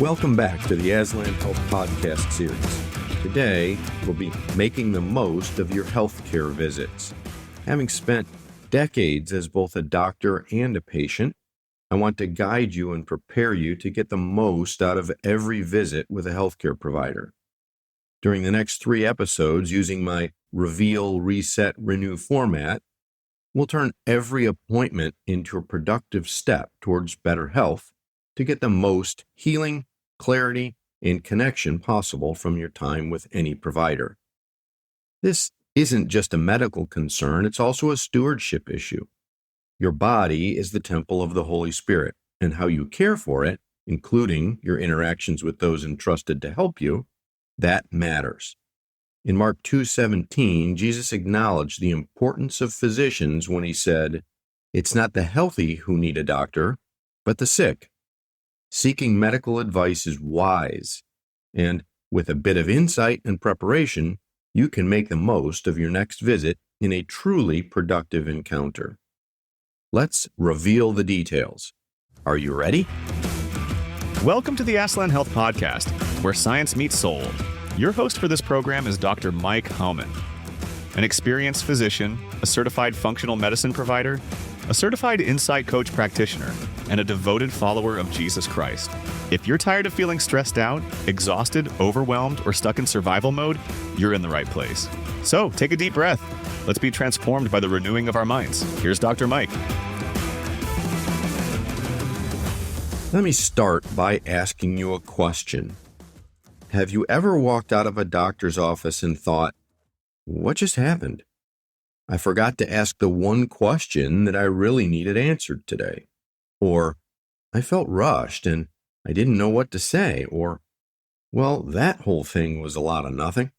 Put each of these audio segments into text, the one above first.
Welcome back to the Aslan Health Podcast series. Today, we'll be making the most of your healthcare visits. Having spent decades as both a doctor and a patient, I want to guide you and prepare you to get the most out of every visit with a healthcare provider. During the next 3 episodes, using my Reveal, Reset, Renew format, we'll turn every appointment into a productive step towards better health to get the most healing, clarity, and connection possible from your time with any provider. This isn't just a medical concern, it's also a stewardship issue. Your body is the temple of the Holy Spirit, and how you care for it, including your interactions with those entrusted to help you, that matters. In Mark 2:17, Jesus acknowledged the importance of physicians when he said, "It's not the healthy who need a doctor, but the sick." Seeking medical advice is wise, and with a bit of insight and preparation, you can make the most of your next visit in a truly productive encounter. Let's reveal the details. Are you ready? Welcome to the Aslan Health Podcast, where science meets soul. Your host for this program is Dr. Mike Hauman, an experienced physician, a certified functional medicine provider, a certified insight coach practitioner, and a devoted follower of Jesus Christ. If you're tired of feeling stressed out, exhausted, overwhelmed, or stuck in survival mode, you're in the right place. So take a deep breath. Let's be transformed by the renewing of our minds. Here's Dr. Mike. Let me start by asking you a question. Have you ever walked out of a doctor's office and thought, what just happened? I forgot to ask the one question that I really needed answered today. Or, I felt rushed and I didn't know what to say. Or, well, that whole thing was a lot of nothing.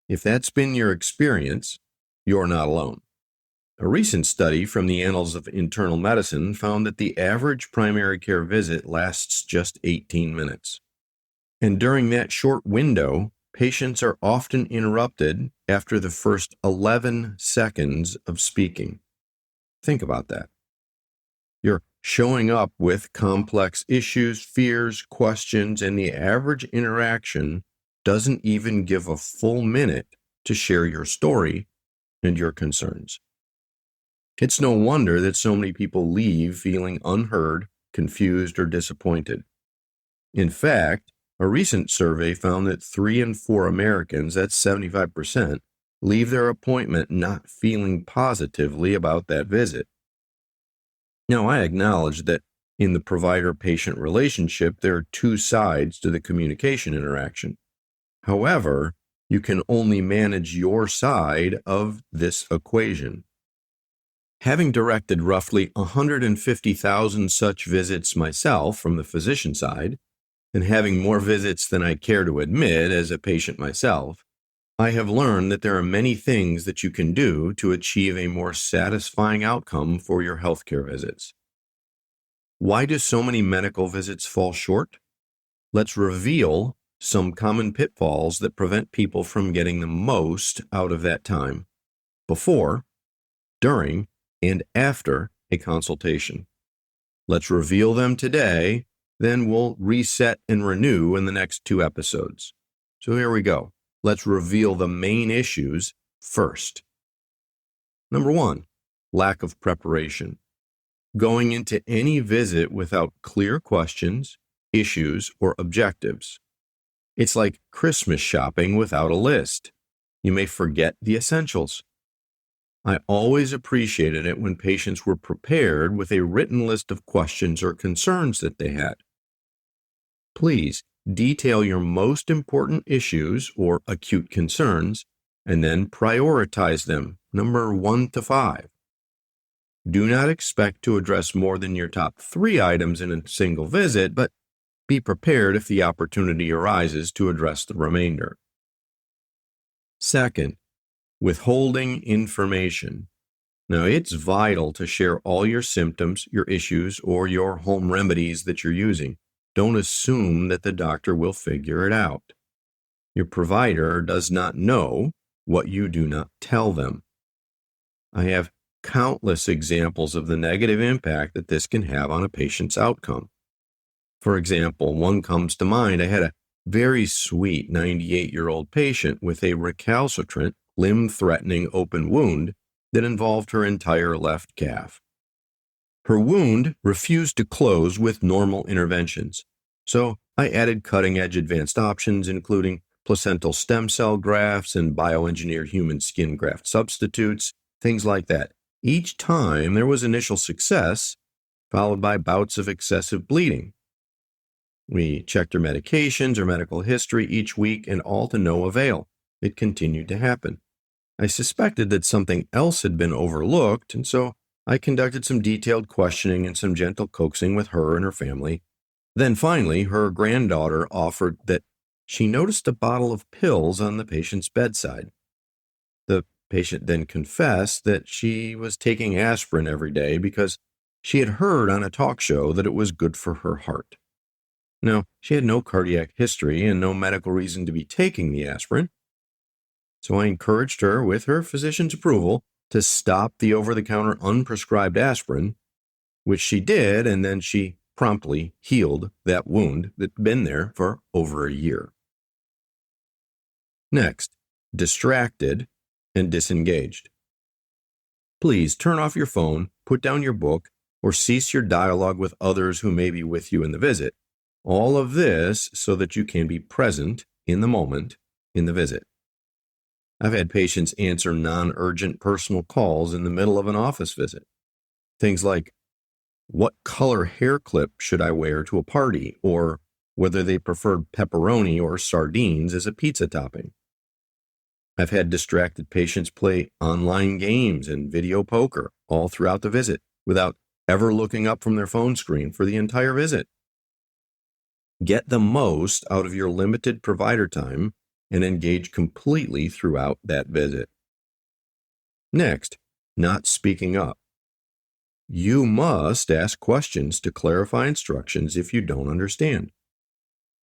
If that's been your experience, you're not alone. A recent study from the Annals of Internal Medicine found that the average primary care visit lasts just 18 minutes. And during that short window, patients are often interrupted after the first 11 seconds of speaking. Think about that. You're showing up with complex issues, fears, questions, and the average interaction doesn't even give a full minute to share your story and your concerns. It's no wonder that so many people leave feeling unheard, confused, or disappointed. In fact, a recent survey found that 3 in 4 Americans, that's 75%, leave their appointment not feeling positively about that visit. Now, I acknowledge that in the provider-patient relationship, there are 2 sides to the communication interaction. However, you can only manage your side of this equation. Having directed roughly 150,000 such visits myself from the physician side, and having more visits than I care to admit as a patient myself, I have learned that there are many things that you can do to achieve a more satisfying outcome for your healthcare visits. Why do so many medical visits fall short? Let's reveal some common pitfalls that prevent people from getting the most out of that time before, during, and after a consultation. Let's reveal them today. Then we'll reset and renew in the next 2 episodes. So here we go. Let's reveal the main issues first. Number 1, lack of preparation. Going into any visit without clear questions, issues, or objectives. It's like Christmas shopping without a list. You may forget the essentials. I always appreciated it when patients were prepared with a written list of questions or concerns that they had. Please detail your most important issues or acute concerns, and then prioritize them, number 1 to 5. Do not expect to address more than your top 3 items in a single visit, but be prepared if the opportunity arises to address the remainder. Second, withholding information. Now, it's vital to share all your symptoms, your issues, or your home remedies that you're using. Don't assume that the doctor will figure it out. Your provider does not know what you do not tell them. I have countless examples of the negative impact that this can have on a patient's outcome. For example, one comes to mind. I had a very sweet 98-year-old patient with a recalcitrant, limb-threatening open wound that involved her entire left calf. Her wound refused to close with normal interventions, so I added cutting-edge advanced options, including placental stem cell grafts and bioengineered human skin graft substitutes, things like that. Each time there was initial success, followed by bouts of excessive bleeding. We checked her medications, her medical history each week, and all to no avail. It continued to happen. I suspected that something else had been overlooked, and so I conducted some detailed questioning and some gentle coaxing with her and her family. Then finally, her granddaughter offered that she noticed a bottle of pills on the patient's bedside. The patient then confessed that she was taking aspirin every day because she had heard on a talk show that it was good for her heart. Now, she had no cardiac history and no medical reason to be taking the aspirin, so I encouraged her, with her physician's approval, to stop the over-the-counter unprescribed aspirin, which she did, and then she promptly healed that wound that'd been there for over a year. Next, distracted and disengaged. Please turn off your phone, put down your book, or cease your dialogue with others who may be with you in the visit. All of this so that you can be present in the moment in the visit. I've had patients answer non-urgent personal calls in the middle of an office visit. Things like, what color hair clip should I wear to a party, or whether they preferred pepperoni or sardines as a pizza topping. I've had distracted patients play online games and video poker all throughout the visit without ever looking up from their phone screen for the entire visit. Get the most out of your limited provider time and engage completely throughout that visit. Next, not speaking up. You must ask questions to clarify instructions if you don't understand.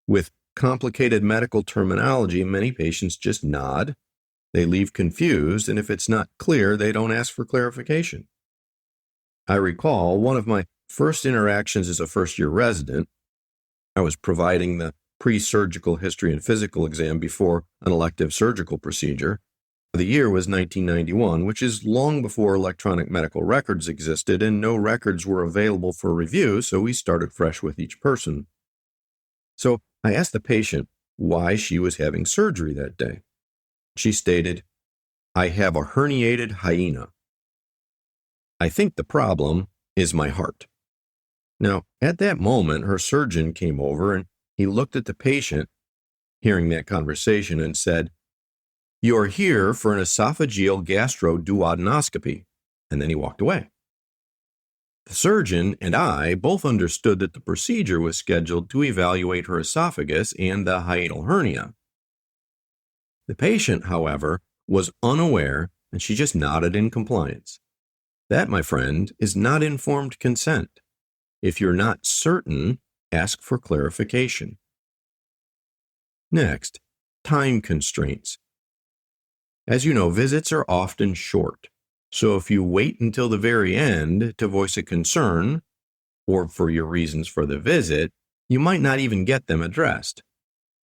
With complicated medical terminology, many patients just nod, they leave confused, and if it's not clear, they don't ask for clarification. I recall one of my first interactions as a first-year resident. I was providing the pre-surgical history and physical exam before an elective surgical procedure. The year was 1991, which is long before electronic medical records existed, and no records were available for review, so we started fresh with each person. So I asked the patient why she was having surgery that day. She stated, "I have a herniated hyena. I think the problem is my heart." Now, at that moment, her surgeon came over and he looked at the patient, hearing that conversation, and said, "You are here for an esophageal gastroduodenoscopy," and then he walked away. The surgeon and I both understood that the procedure was scheduled to evaluate her esophagus and the hiatal hernia. The patient, however, was unaware, and she just nodded in compliance. That, my friend, is not informed consent. If you're not certain, ask for clarification. Next, time constraints. As you know, visits are often short, so if you wait until the very end to voice a concern, or for your reasons for the visit, you might not even get them addressed.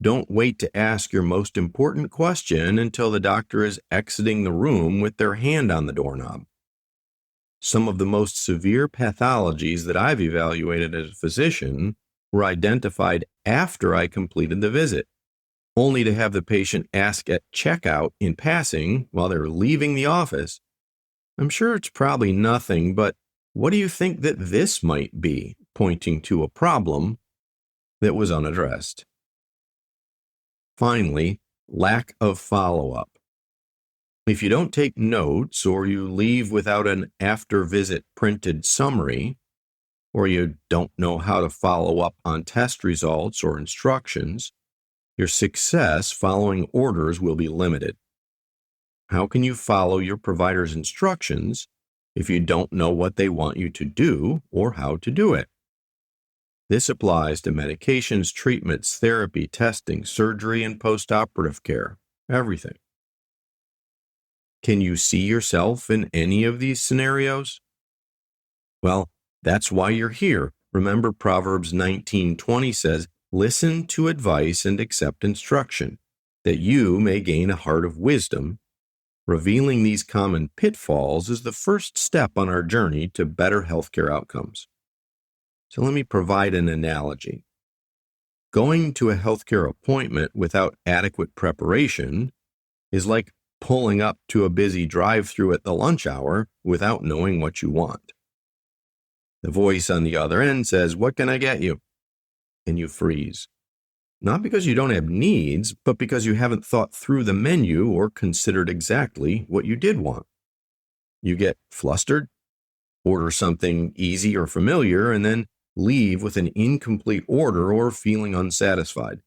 Don't wait to ask your most important question until the doctor is exiting the room with their hand on the doorknob. Some of the most severe pathologies that I've evaluated as a physician were identified after I completed the visit, only to have the patient ask at checkout in passing while they're leaving the office, "I'm sure it's probably nothing, but what do you think that this might be?" pointing to a problem that was unaddressed. Finally, lack of follow-up. If you don't take notes, or you leave without an after-visit printed summary, or you don't know how to follow up on test results or instructions, your success following orders will be limited. How can you follow your provider's instructions if you don't know what they want you to do or how to do it? This applies to medications, treatments, therapy, testing, surgery, and post-operative care, everything. Can you see yourself in any of these scenarios? Well, that's why you're here. Remember, Proverbs 19:20 says, "Listen to advice and accept instruction, that you may gain a heart of wisdom." Revealing these common pitfalls is the first step on our journey to better healthcare outcomes. So let me provide an analogy. Going to a healthcare appointment without adequate preparation is like pulling up to a busy drive-thru at the lunch hour without knowing what you want. The voice on the other end says, "What can I get you?" And you freeze. Not because you don't have needs, but because you haven't thought through the menu or considered exactly what you did want. You get flustered, order something easy or familiar, and then leave with an incomplete order or feeling unsatisfied.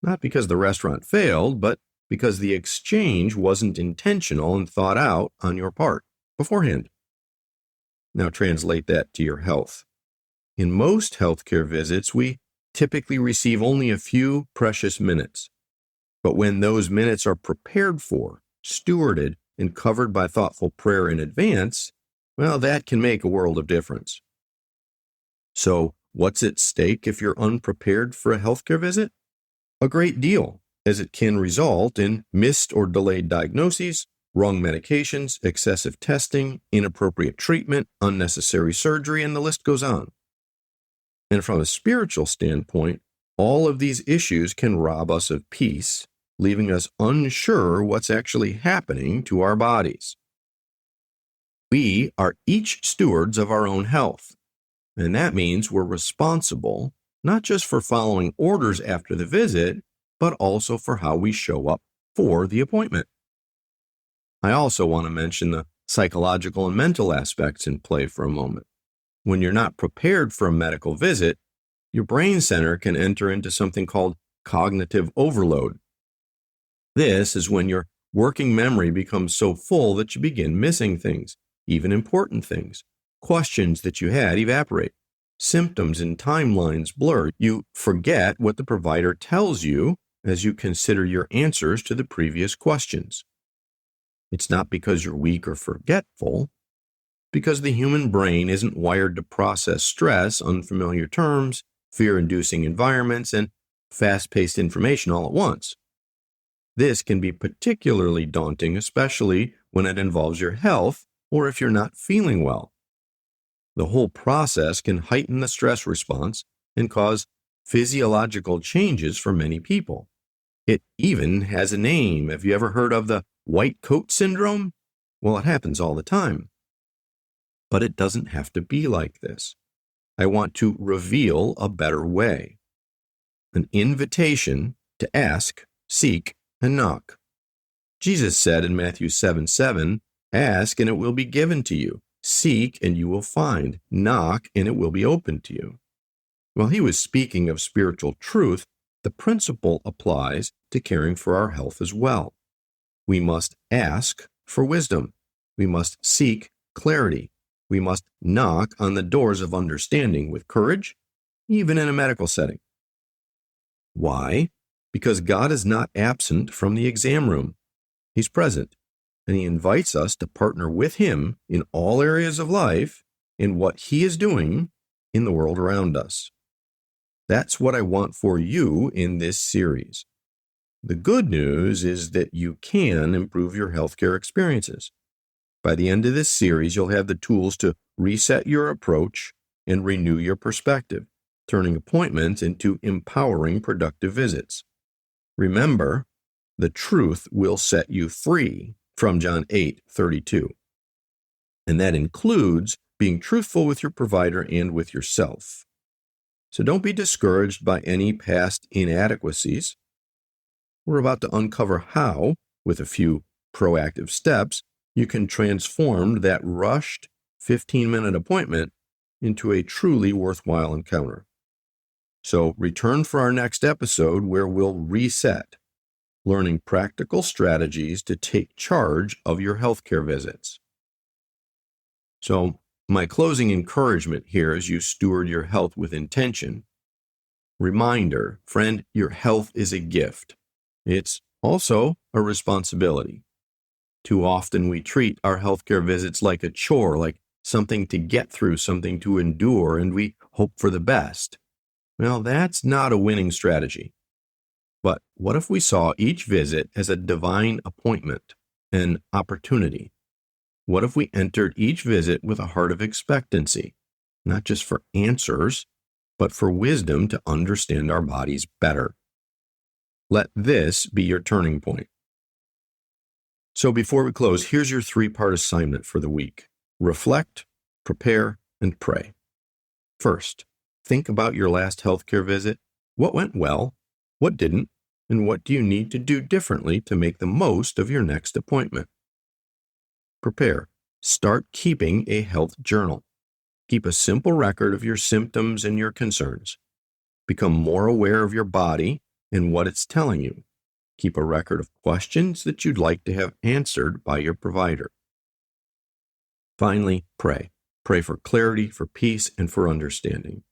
Not because the restaurant failed, but because the exchange wasn't intentional and thought out on your part beforehand. Now translate that to your health. In most healthcare visits, we typically receive only a few precious minutes. But when those minutes are prepared for, stewarded, and covered by thoughtful prayer in advance, well, that can make a world of difference. So, what's at stake if you're unprepared for a healthcare visit? A great deal, as it can result in missed or delayed diagnoses, wrong medications, excessive testing, inappropriate treatment, unnecessary surgery, and the list goes on. And from a spiritual standpoint, all of these issues can rob us of peace, leaving us unsure what's actually happening to our bodies. We are each stewards of our own health, and that means we're responsible not just for following orders after the visit, but also for how we show up for the appointment. I also want to mention the psychological and mental aspects in play for a moment. When you're not prepared for a medical visit, your brain center can enter into something called cognitive overload. This is when your working memory becomes so full that you begin missing things, even important things. Questions that you had evaporate. Symptoms and timelines blur. You forget what the provider tells you as you consider your answers to the previous questions. It's not because you're weak or forgetful, because the human brain isn't wired to process stress, unfamiliar terms, fear-inducing environments, and fast-paced information all at once. This can be particularly daunting, especially when it involves your health or if you're not feeling well. The whole process can heighten the stress response and cause physiological changes for many people. It even has a name. Have you ever heard of the white coat syndrome? Well, it happens all the time. But it doesn't have to be like this. I want to reveal a better way. An invitation to ask, seek, and knock. Jesus said in Matthew 7:7, "Ask and it will be given to you. Seek and you will find. Knock and it will be opened to you." While he was speaking of spiritual truth, the principle applies to caring for our health as well. We must ask for wisdom. We must seek clarity. We must knock on the doors of understanding with courage, even in a medical setting. Why? Because God is not absent from the exam room. He's present, and He invites us to partner with Him in all areas of life in what He is doing in the world around us. That's what I want for you in this series. The good news is that you can improve your healthcare experiences. By the end of this series, you'll have the tools to reset your approach and renew your perspective, turning appointments into empowering, productive visits. Remember, the truth will set you free from John 8:32. And that includes being truthful with your provider and with yourself. So don't be discouraged by any past inadequacies. We're about to uncover how, with a few proactive steps, you can transform that rushed 15-minute appointment into a truly worthwhile encounter. So return for our next episode where we'll reset, learning practical strategies to take charge of your healthcare visits. So my closing encouragement here as you steward your health with intention. Reminder, friend, your health is a gift. It's also a responsibility. Too often we treat our healthcare visits like a chore, like something to get through, something to endure, and we hope for the best. Well, that's not a winning strategy. But what if we saw each visit as a divine appointment, an opportunity? What if we entered each visit with a heart of expectancy, not just for answers, but for wisdom to understand our bodies better? Let this be your turning point. So before we close, here's your 3-part assignment for the week. Reflect, prepare, and pray. First, think about your last healthcare visit. What went well? What didn't? And what do you need to do differently to make the most of your next appointment? Prepare. Start keeping a health journal. Keep a simple record of your symptoms and your concerns. Become more aware of your body and what it's telling you. Keep a record of questions that you'd like to have answered by your provider. Finally, pray. Pray for clarity, for peace, and for understanding.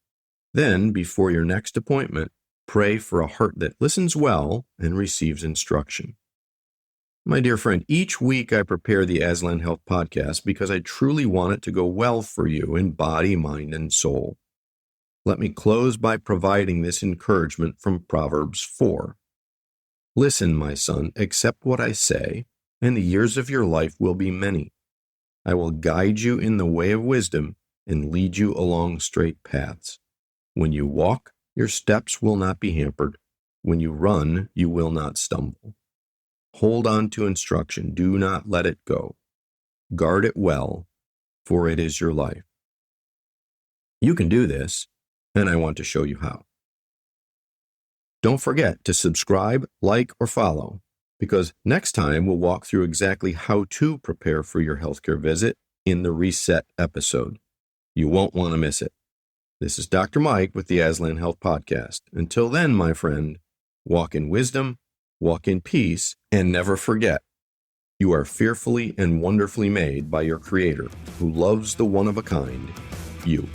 Then, before your next appointment, pray for a heart that listens well and receives instruction. My dear friend, each week I prepare the Aslan Health Podcast because I truly want it to go well for you in body, mind, and soul. Let me close by providing this encouragement from Proverbs 4. Listen, my son, accept what I say, and the years of your life will be many. I will guide you in the way of wisdom and lead you along straight paths. When you walk, your steps will not be hampered. When you run, you will not stumble. Hold on to instruction. Do not let it go. Guard it well, for it is your life. You can do this, and I want to show you how. Don't forget to subscribe, like, or follow, because next time we'll walk through exactly how to prepare for your healthcare visit in the Reset episode. You won't want to miss it. This is Dr. Mike with the Aslan Health Podcast. Until then, my friend, walk in wisdom, walk in peace, and never forget, you are fearfully and wonderfully made by your Creator, who loves the one-of-a-kind, you.